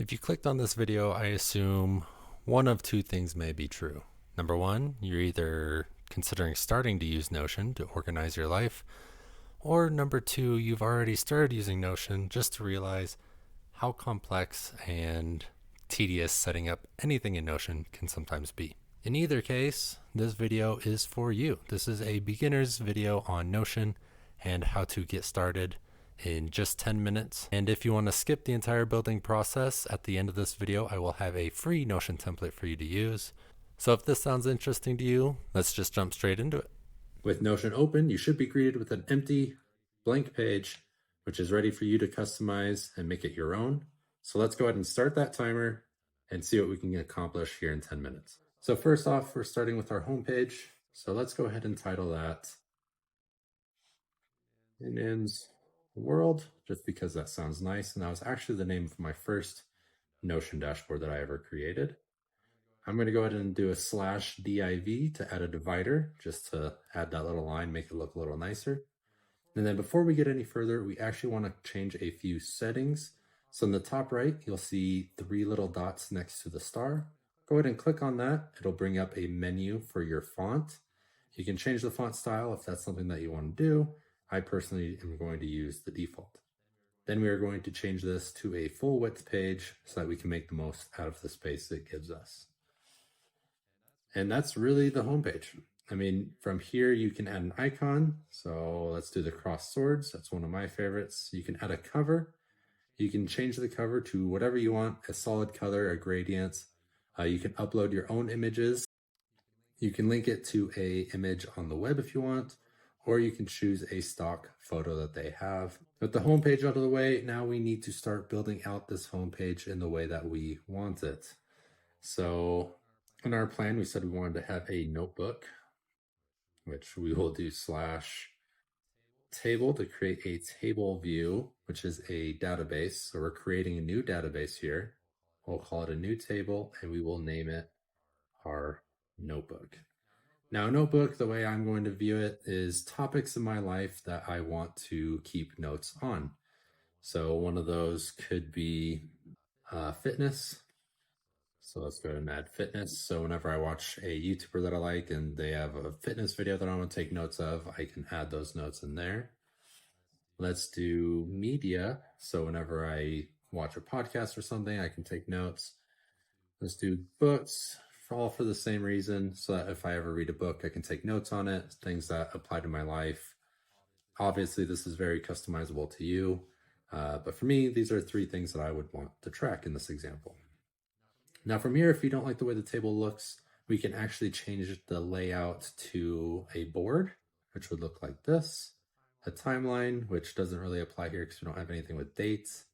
If you clicked on this video, I assume one of two things may be true. Number one, you're either considering starting to use Notion to organize your life, or number two, you've already started using Notion just to realize how complex and tedious setting up anything in Notion can sometimes be. In either case, this video is for you. This is a beginner's video on Notion and how to get started in just 10 minutes. And if you want to skip the entire building process, at the end of this video, I will have a free Notion template for you to use. So if this sounds interesting to you, let's just jump straight into it. With Notion open, you should be greeted with an empty blank page, which is ready for you to customize and make it your own. So let's go ahead and start that timer and see what we can accomplish here in 10 minutes. So first off, we're starting with our home page. So let's go ahead and title that Minions World, just because that sounds nice. And that was actually the name of my first Notion dashboard that I ever created. I'm going to go ahead and do a /div to add a divider, just to add that little line, make it look a little nicer. And then before we get any further, we actually want to change a few settings. So in the top right, you'll see 3 little dots next to the star. Go ahead and click on that. It'll bring up a menu for your font. You can change the font style if that's something that you want to do. I personally am going to use the default. Then we are going to change this to a full width page so that we can make the most out of the space it gives us. And that's really the home page. I mean, from here you can add an icon. So let's do the crossed swords. That's one of my favorites. You can add a cover. You can change the cover to whatever you want, a solid color, a gradient. You can upload your own images. You can link it to an image on the web if you want, or you can choose a stock photo that they have. With the homepage out of the way, now we need to start building out this homepage in the way that we want it. So in our plan, we said we wanted to have a notebook, which we will do /table to create a table view, which is a database. So we're creating a new database here. We'll call it a new table and we will name it our notebook. Now, a notebook, the way I'm going to view it is topics in my life that I want to keep notes on. So one of those could be fitness. So let's go ahead and add fitness. So whenever I watch a YouTuber that I like and they have a fitness video that I want to take notes of, I can add those notes in there. Let's do media. So whenever I watch a podcast or something, I can take notes. Let's do books, all for the same reason, so that if I ever read a book, I can take notes on it, things that apply to my life. Obviously, this is very customizable to you, but for me, these are 3 things that I would want to track in this example. Now from here, if you don't like the way the table looks, we can actually change the layout to a board, which would look like this, a timeline, which doesn't really apply here because we don't have anything with dates,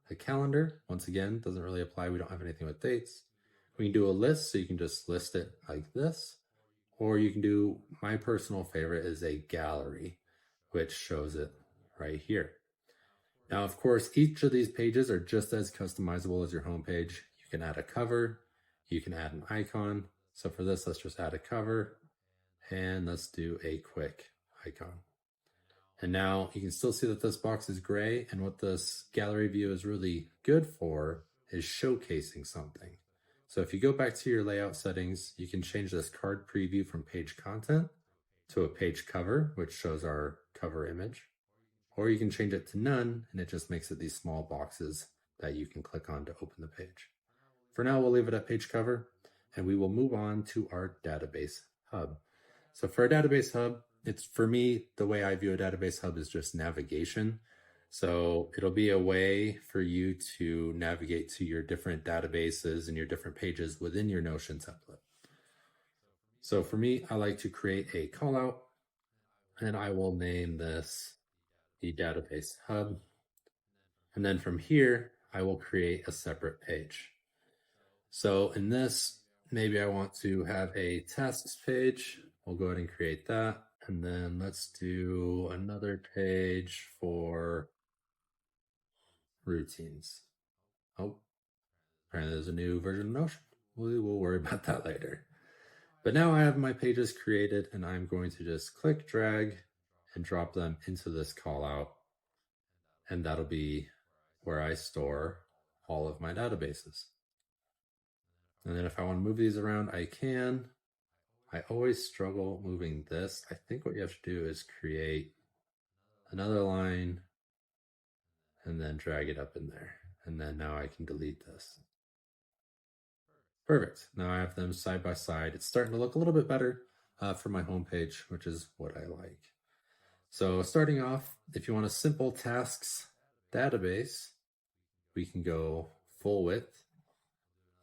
a calendar, once again, doesn't really apply, we don't have anything with dates. We can do a list, so you can just list it like this, or you can do, my personal favorite is a gallery, which shows it right here. Now, of course, each of these pages are just as customizable as your homepage. You can add a cover, you can add an icon. So for this, let's just add a cover and let's do a quick icon. And now you can still see that this box is gray, and what this gallery view is really good for is showcasing something. So if you go back to your layout settings, you can change this card preview from page content to a page cover, which shows our cover image. Or you can change it to none, and it just makes it these small boxes that you can click on to open the page. For now, we'll leave it at page cover, and we will move on to our database hub. So for a database hub, it's, for me, the way I view a database hub is just navigation. So it'll be a way for you to navigate to your different databases and your different pages within your Notion template. So for me, I like to create a callout, and I will name this the database hub. And then from here, I will create a separate page. So in this, maybe I want to have a tasks page. We'll go ahead and create that. And then let's do another page for routines. Oh, apparently there's a new version of Notion. We will worry about that later. But now I have my pages created, and I'm going to just click, drag, and drop them into this callout. And that'll be where I store all of my databases. And then if I want to move these around, I can. I always struggle moving this. I think what you have to do is create another line and then drag it up in there. And then now I can delete this. Perfect. Now I have them side by side. It's starting to look a little bit better for my homepage, which is what I like. So starting off, if you want a simple tasks database, we can go full width.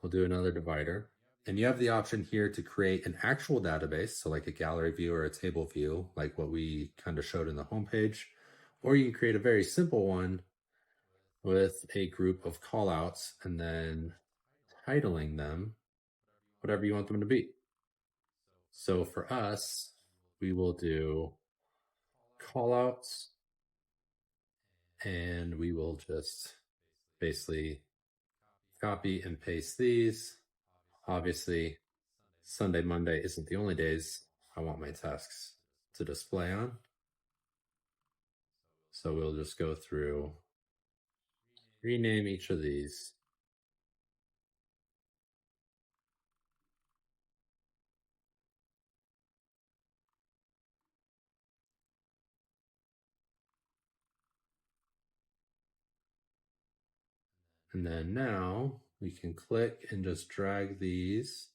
We'll do another divider. And you have the option here to create an actual database, so like a gallery view or a table view, like what we kind of showed in the homepage. Or you can create a very simple one with a group of callouts and then titling them whatever you want them to be. So for us, we will do callouts, and we will just basically copy and paste these. Obviously, Sunday, Monday isn't the only days I want my tasks to display on. So we'll just go through, rename each of these. And then now we can click and just drag these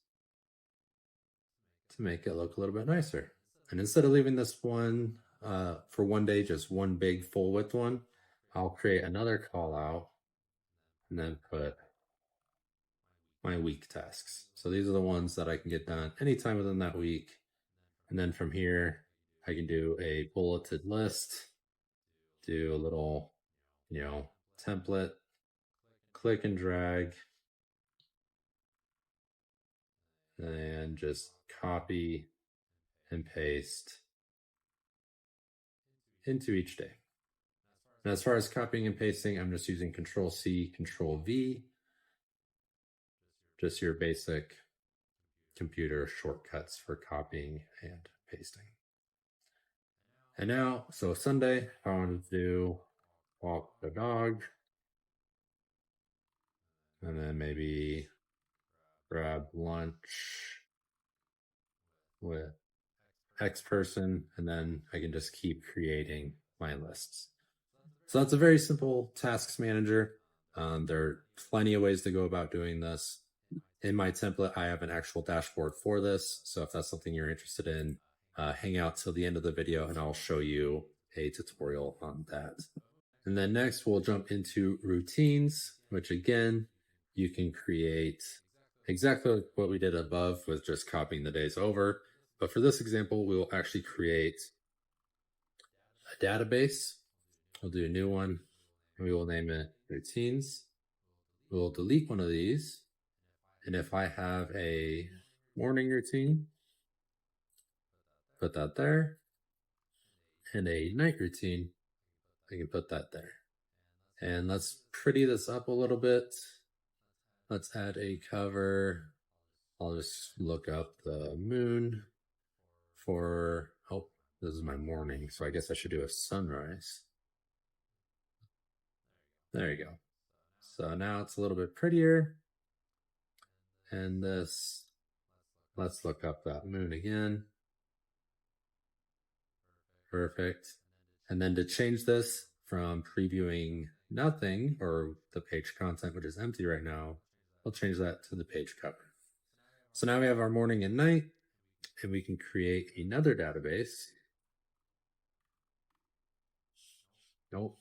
to make it look a little bit nicer. And instead of leaving this one for one day, just one big full width one, I'll create another call out and then put my week tasks. So these are the ones that I can get done anytime within that week. And then from here, I can do a bulleted list, do a little, template, click and drag, and just copy and paste into each day. And as far as copying and pasting, I'm just using Control C, Control V, just your basic computer shortcuts for copying and pasting. And now, so Sunday, I want to do walk the dog, and then maybe grab lunch with X person, and then I can just keep creating my lists. So that's a very simple tasks manager. There are plenty of ways to go about doing this. In my template, I have an actual dashboard for this. So if that's something you're interested in, hang out till the end of the video and I'll show you a tutorial on that. And then next we'll jump into routines, which again, you can create exactly like what we did above with just copying the days over. But for this example, we will actually create a database. We'll do a new one and we will name it routines. We'll delete one of these. And if I have a morning routine, put that there. And a night routine, I can put that there. And let's pretty this up a little bit. Let's add a cover. I'll just look up the moon for, this is my morning, so I guess I should do a sunrise. There you go. So now it's a little bit prettier. And this, let's look up that moon again. Perfect. And then to change this from previewing nothing, or the page content, which is empty right now, I'll change that to the page cover. So now we have our morning and night, and we can create another database. Nope,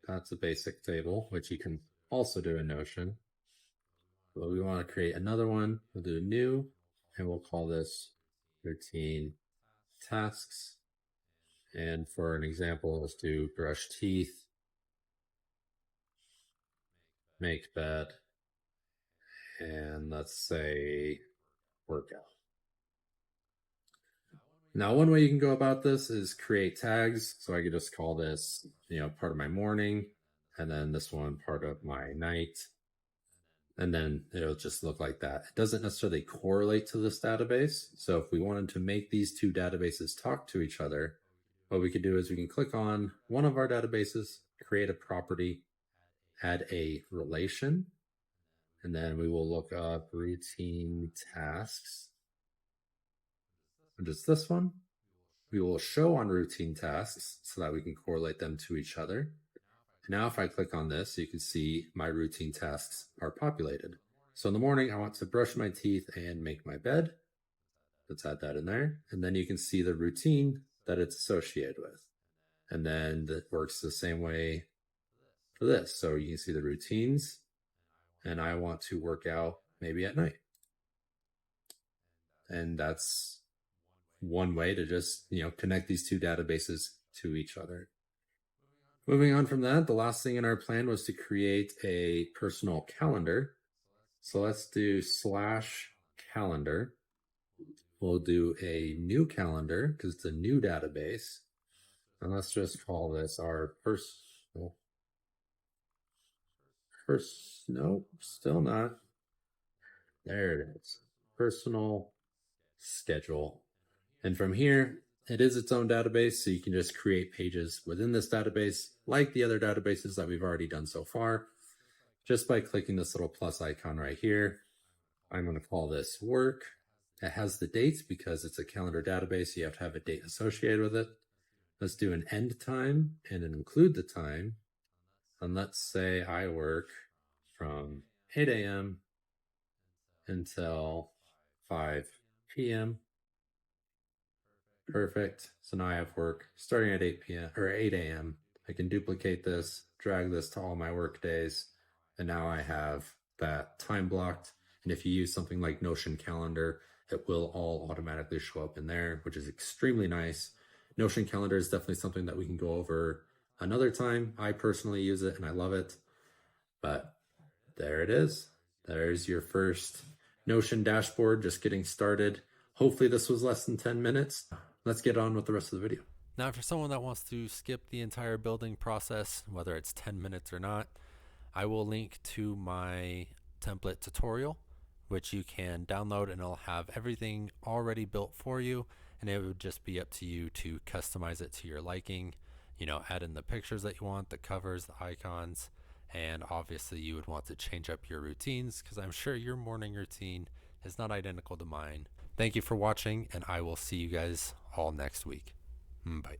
that's a basic table, which you can also do in Notion. But we want to create another one. We'll do new, and we'll call this routine tasks. And for an example, let's do brush teeth, make bed, and let's say workout. Now, one way you can go about this is create tags. So I could just call this, part of my morning, and then this one part of my night. And then it'll just look like that. It doesn't necessarily correlate to this database. So if we wanted to make these two databases talk to each other, what we could do is we can click on one of our databases, create a property, add a relation, And then we will look up routine tasks, which is this one. We will show on routine tasks so that we can correlate them to each other. Now, if I click on this, you can see my routine tasks are populated. So in the morning, I want to brush my teeth and make my bed. Let's add that in there. And then you can see the routine that it's associated with. And then that works the same way for this. So you can see the routines, and I want to work out maybe at night. And that's one way to just, connect these two databases to each other. Moving on from that, the last thing in our plan was to create a personal calendar. So let's do /calendar. We'll do a new calendar because it's a new database. And let's just call this our nope, still not. There it is. Personal schedule. And from here, it is its own database, so you can just create pages within this database, like the other databases that we've already done so far, just by clicking this little plus icon right here. I'm going to call this work. It has the dates because it's a calendar database, so you have to have a date associated with it. Let's do an end time and include the time. And let's say I work from 8 a.m. until 5 p.m. Perfect. So now I have work starting at 8 p.m. or 8 a.m. I can duplicate this, drag this to all my work days, and now I have that time blocked. And if you use something like Notion Calendar, it will all automatically show up in there, which is extremely nice. Notion Calendar is definitely something that we can go over another time. I personally use it and I love it. But there it is. There's your first Notion dashboard, just getting started. Hopefully this was less than 10 minutes. Let's get on with the rest of the video. Now, for someone that wants to skip the entire building process, whether it's 10 minutes or not, I will link to my template tutorial, which you can download, and it'll have everything already built for you. And it would just be up to you to customize it to your liking, add in the pictures that you want, the covers, the icons, and obviously you would want to change up your routines because I'm sure your morning routine is not identical to mine. Thank you for watching, and I will see you guys all next week. Bye.